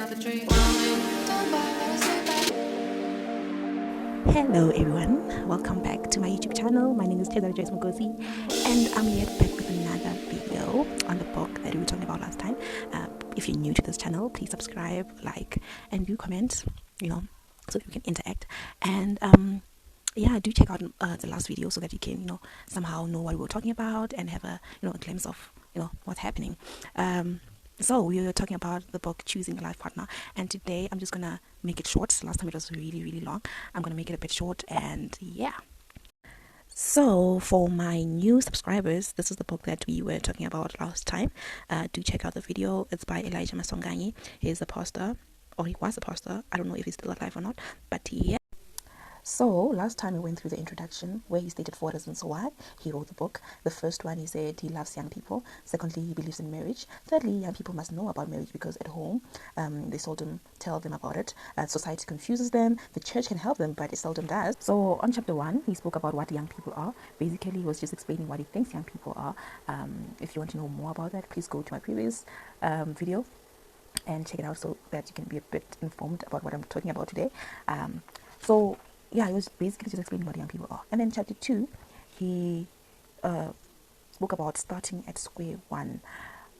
Hello everyone, welcome back to my YouTube channel. My name is Elijah Maswanganyi and I'm yet back with another video on the book that we were talking about last time. If you're new to this channel, please subscribe, like, and do comment, so that we can interact. And yeah, do check out the last video so that you can, somehow know what we were talking about and have a, a glimpse of, what's happening. So we were talking about the book Choosing a Life Partner, and today I'm just gonna make it short. Last time it was really long. I'm gonna make it a bit short, and yeah. So for my new subscribers, this is the book that we were talking about last time. Do check out the video. It's by Elijah Maswanganyi. He's a pastor, or he was a pastor. I don't know if he's still alive or not, but yeah. So last time we went through the introduction where he stated 4 reasons why he wrote the book. The first one, he said he loves young people. Secondly, he believes in marriage. Thirdly, young people must know about marriage because at home they seldom tell them about it. Society confuses them. The church can help them, but it seldom does. So on chapter 1, he spoke about what young people are. Basically, he was just explaining what he thinks young people are. If you want to know more about that, please go to my previous video and check it out so that you can be a bit informed about what I'm talking about today. So yeah, he was basically just explaining what young people are. And then chapter 2, he spoke about starting at square one.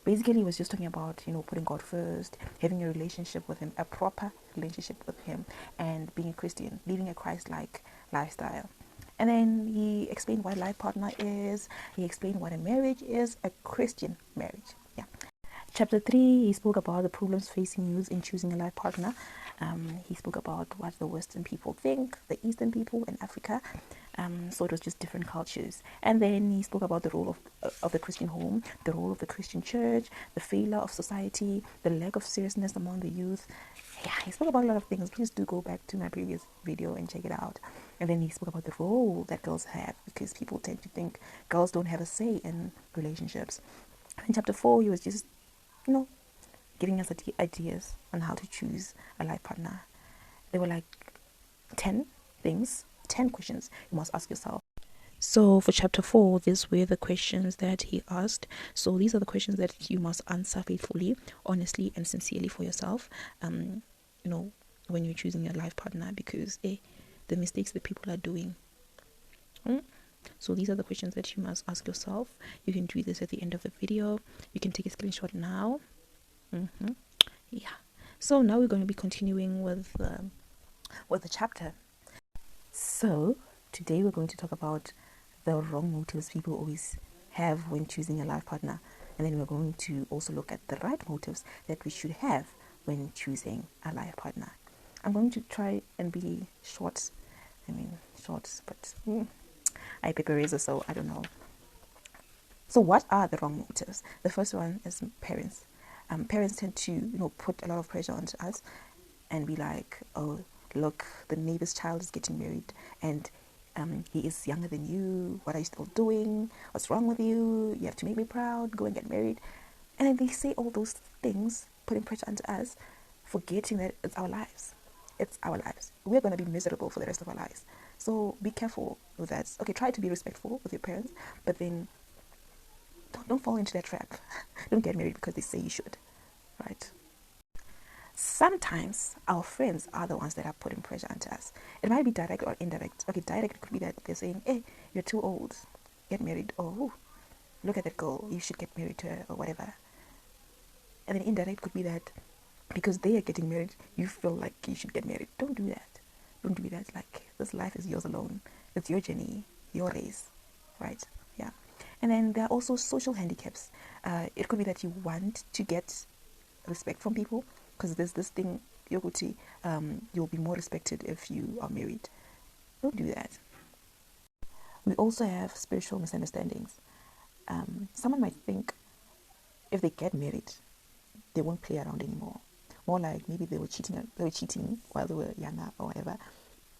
Basically, he was just talking about, putting God first, having a relationship with him, a proper relationship with him, and being a Christian, living a Christ-like lifestyle. And then he explained what a life partner is. He explained what a marriage is, a Christian marriage. Yeah. Chapter 3, he spoke about the problems facing youth in choosing a life partner. He spoke about what the Western people think, the Eastern people in Africa. So it was just different cultures. And then he spoke about the role of the Christian home, the role of the Christian church, the failure of society, the lack of seriousness among the youth. Yeah, he spoke about a lot of things. Please do go back to my previous video and check it out. And then he spoke about the role that girls have, because people tend to think girls don't have a say in relationships. In chapter 4, he was just giving us ideas on how to choose a life partner. There were like 10 questions you must ask yourself. So for chapter 4, these were the questions that he asked. So these are the questions that you must answer faithfully, honestly, and sincerely for yourself, when you're choosing a life partner, because the mistakes that people are doing. So these are the questions that you must ask yourself. You can do this at the end of the video. You can take a screenshot now. Yeah. So now we're going to be continuing with the chapter. So today we're going to talk about the wrong motives people always have when choosing a life partner, and then we're going to also look at the right motives that we should have when choosing a life partner. I'm going to try and be short, but I paper razor, so I don't know. So what are the wrong motives? The first one is parents. Parents tend to, put a lot of pressure onto us and be like, oh, look, the neighbor's child is getting married and he is younger than you. What are you still doing? What's wrong with you? You have to make me proud. Go and get married. And then they say all those things, putting pressure onto us, forgetting that it's our lives. It's our lives. We're going to be miserable for the rest of our lives. So be careful with that. Okay, try to be respectful with your parents, but then don't fall into that trap. Don't get married because they say you should, right? Sometimes our friends are the ones that are putting pressure onto us. It might be direct or indirect. Okay, direct could be that they're saying, hey, you're too old, get married. Oh, look at that girl, you should get married to her, or whatever. And then indirect could be that because they are getting married, you feel like you should get married. Don't do that. Don't do that. Like, this life is yours alone. It's your journey, your race, right? Yeah. And then there are also social handicaps. It could be that you want to get respect from people, because there's this thing, Yoguti, you'll be more respected if you are married. Don't do that. We also have spiritual misunderstandings. Someone might think if they get married, they won't play around anymore. More like maybe they were cheating while they were younger or whatever.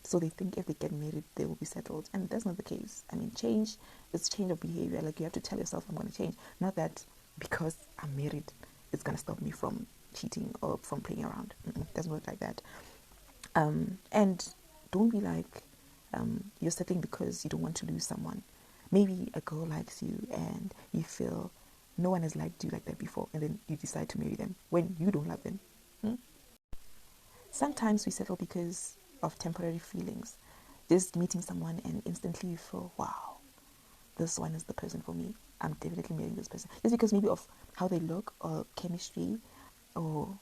So they think if they get married, they will be settled. And that's not the case. I mean, change is change of behavior. Like, you have to tell yourself, I'm going to change. Not that because I'm married, it's going to stop me from cheating or from playing around. It doesn't work like that. And don't be like, you're settling because you don't want to lose someone. Maybe a girl likes you and you feel no one has liked you like that before, and then you decide to marry them when you don't love them. Sometimes we settle because of temporary feelings. Just meeting someone and instantly you feel, wow, this one is the person for me. I'm definitely marrying this person. Just because maybe of how they look or chemistry or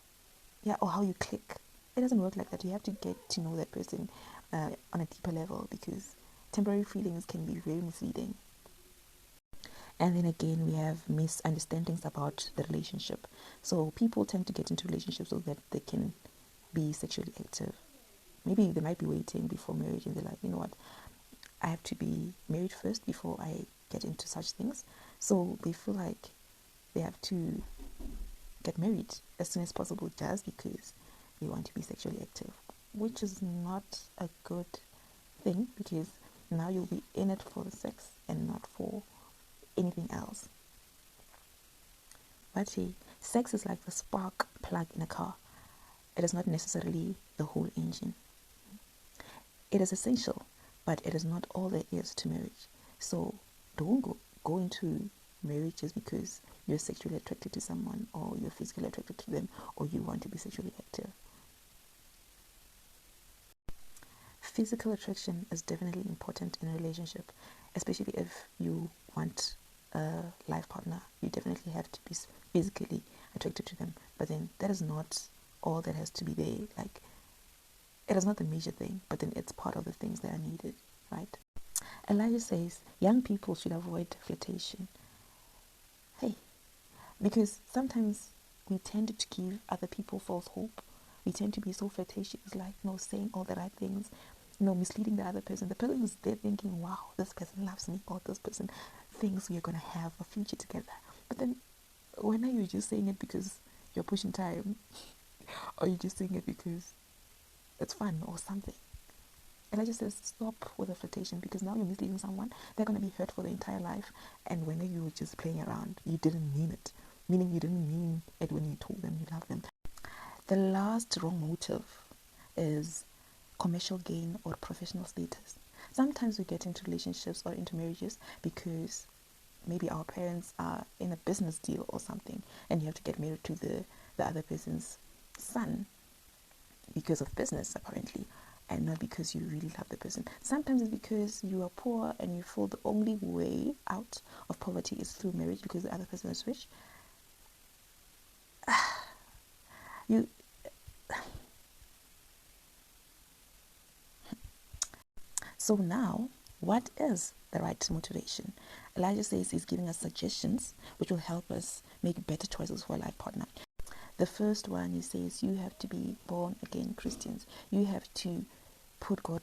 or how you click. It doesn't work like that. You have to get to know that person on a deeper level, because temporary feelings can be very misleading. And then again, we have misunderstandings about the relationship. So people tend to get into relationships so that they can be sexually active. Maybe they might be waiting before marriage and they're like, you know what, I have to be married first before I get into such things. So they feel like they have to get married as soon as possible just because they want to be sexually active, which is not a good thing, because now you'll be in it for the sex and not for anything else. But hey, sex is like the spark plug in a car. It is not necessarily the whole engine. It is essential, but it is not all there is to marriage. So don't go into marriage just because you're sexually attracted to someone, or you're physically attracted to them, or you want to be sexually active. Physical attraction is definitely important in a relationship, especially if you want a life partner. You definitely have to be physically attracted to them, but then that is not all that has to be there. Like, it is not the major thing, but then it's part of the things that are needed, right? Elijah says young people should avoid flirtation. Hey, because sometimes we tend to give other people false hope. We tend to be so flirtatious, like, saying all the right things, misleading the other person. The person is there thinking, wow, this person loves me, or this person thinks we are going to have a future together. But then, when are you just saying it because you're pushing time? Or you just saying it because it's fun or something? And I just says, stop with the flirtation, because now you're misleading someone. They're going to be hurt for their entire life. And when you were just playing around, you didn't mean it. Meaning you didn't mean it when you told them you love them. The last wrong motive is commercial gain or professional status. Sometimes we get into relationships or into marriages because maybe our parents are in a business deal or something, and you have to get married to the other person's son because of business, apparently, and not because you really love the person. Sometimes it's because you are poor and you feel the only way out of poverty is through marriage because the other person is rich. You So now, what is the right motivation? Elijah says he's giving us suggestions which will help us make better choices for a life partner. The first one, he says, you have to be born again Christians. You have to put God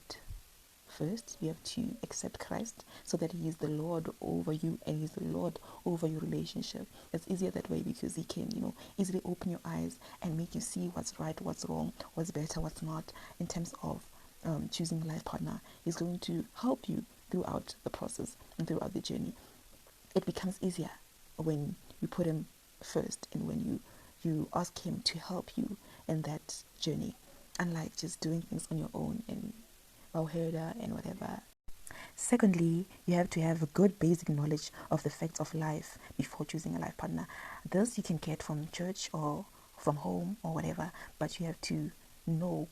first. You have to accept Christ so that he is the Lord over you and he's the Lord over your relationship. It's easier that way because he can, easily open your eyes and make you see what's right, what's wrong, what's better, what's not in terms of choosing a life partner. He's going to help you throughout the process and throughout the journey. It becomes easier when you put him first and when you ask him to help you in that journey, unlike just doing things on your own and herder and whatever. Secondly, you have to have a good basic knowledge of the facts of life before choosing a life partner. This you can get from church or from home or whatever, but you have to know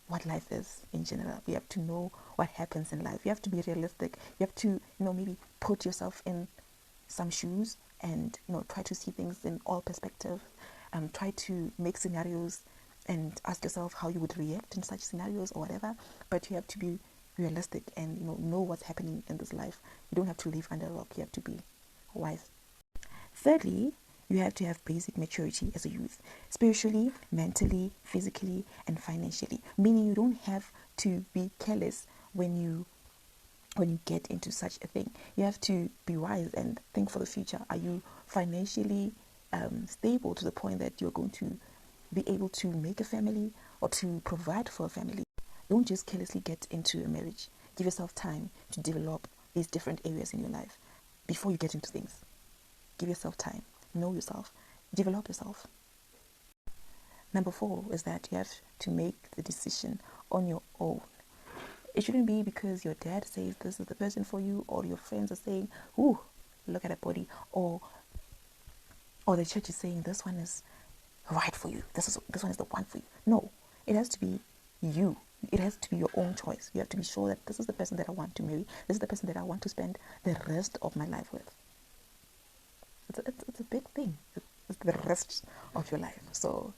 what life is in general. You have to know what happens in life. You have to be realistic. You have to, maybe put yourself in some shoes and, try to see things in all perspectives. Try to make scenarios and ask yourself how you would react in such scenarios or whatever. But you have to be realistic and, know what's happening in this life. You don't have to live under a rock. You have to be wise. Thirdly, you have to have basic maturity as a youth, spiritually, mentally, physically, and financially. Meaning you don't have to be careless when you get into such a thing. You have to be wise and think for the future. Are you financially stable to the point that you're going to be able to make a family or to provide for a family? Don't just carelessly get into a marriage. Give yourself time to develop these different areas in your life before you get into things. Give yourself time. Know yourself. Develop yourself. Number 4 is that you have to make the decision on your own. It shouldn't be because your dad says this is the person for you, or your friends are saying, ooh, look at that body, or the church is saying this one is right for you. This one is the one for you. No, It has to be you. It has to be your own choice. You have to be sure that this is the person that I want to marry. This is the person that I want to spend the rest of my life with. It's a big thing. It's the rest of your life. So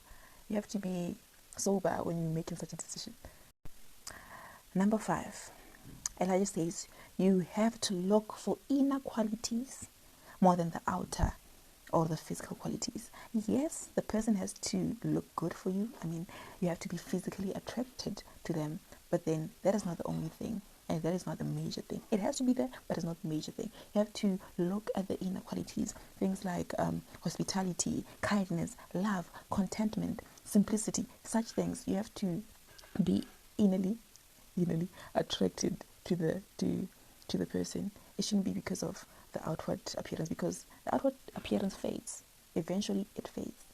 you have to be sober when you're making such a decision. Number 5, Elijah says, you have to look for inner qualities more than the outer or the physical qualities. Yes, the person has to look good for you. I mean, you have to be physically attracted to them, but then that is not the only thing, and that is not the major thing. It has to be there, but it's not the major thing. You have to look at the inner qualities, things like hospitality, kindness, love, contentment, simplicity, such things. You have to be innerly attracted to the person. It shouldn't be because of the outward appearance, because the outward appearance fades. Eventually it fades.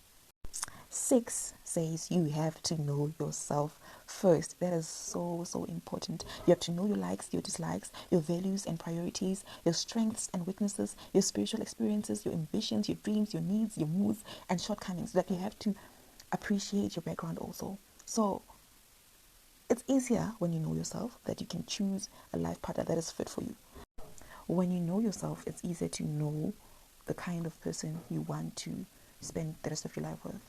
6 says you have to know yourself first. That is so important. You have to know your likes, your dislikes, your values and priorities, your strengths and weaknesses, your spiritual experiences, your ambitions, your dreams, your needs, your moods and shortcomings. That you have to appreciate your background also. So it's easier when you know yourself, that you can choose a life partner that is fit for you. When you know yourself, it's easier to know the kind of person you want to spend the rest of your life with.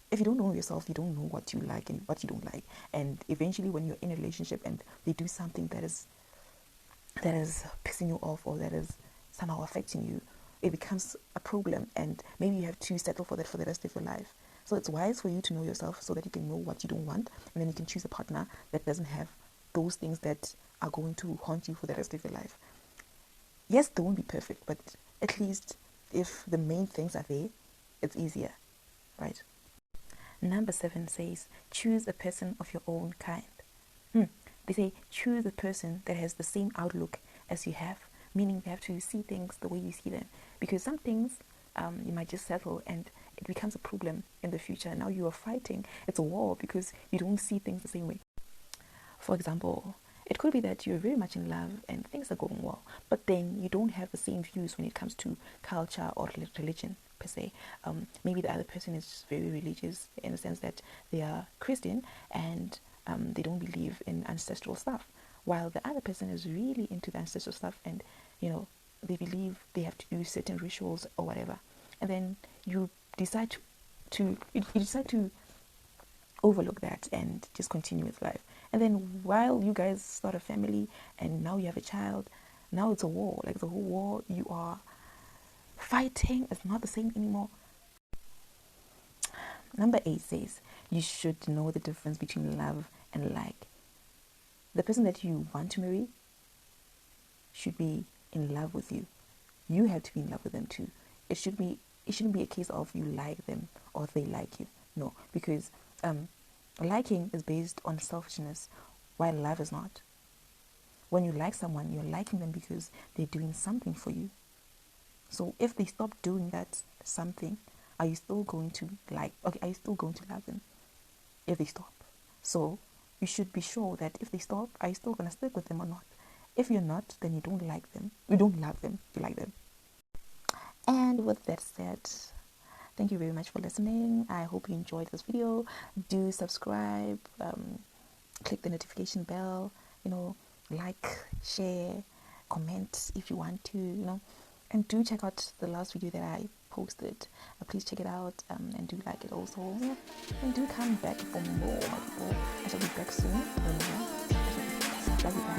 If you don't know yourself, you don't know what you like and what you don't like. And eventually when you're in a relationship and they do something that is pissing you off, or that is somehow affecting you, it becomes a problem, and maybe you have to settle for that for the rest of your life. So it's wise for you to know yourself so that you can know what you don't want, and then you can choose a partner that doesn't have those things that are going to haunt you for the rest of your life. Yes, they won't be perfect, but at least if the main things are there, it's easier, right? Number 7 says, choose a person of your own kind. They say, choose a person that has the same outlook as you have, meaning they have to see things the way you see them. Because some things you might just settle and it becomes a problem in the future. Now you are fighting. It's a war because you don't see things the same way. For example, it could be that you're very much in love and things are going well, but then you don't have the same views when it comes to culture or religion per se. Maybe the other person is very religious in the sense that they are Christian and they don't believe in ancestral stuff, while the other person is really into the ancestral stuff, and they believe they have to do certain rituals or whatever. And then you decide to overlook that and just continue with life. And then while you guys start a family and now you have a child, now it's a war. Like the whole war you are fighting is not the same anymore. Number 8 says you should know the difference between love and like. The person that you want to marry should be in love with you. You have to be in love with them too. It shouldn't be a case of you like them or they like you. No, because liking is based on selfishness, while love is not. When you like someone, you're liking them because they're doing something for you. So if they stop doing that something, are you still going to are you still going to love them if they stop? So you should be sure that if they stop, are you still going to stick with them or not? If you're not, then you don't like them. You don't love them, you like them. And with that said, thank you very much for listening. I hope you enjoyed this video. Do subscribe, click the notification bell, like, share, comment if you want to, and do check out the last video that I posted. Please check it out and do like it also. Yeah. And do come back for more people. I shall be back soon. Love you guys.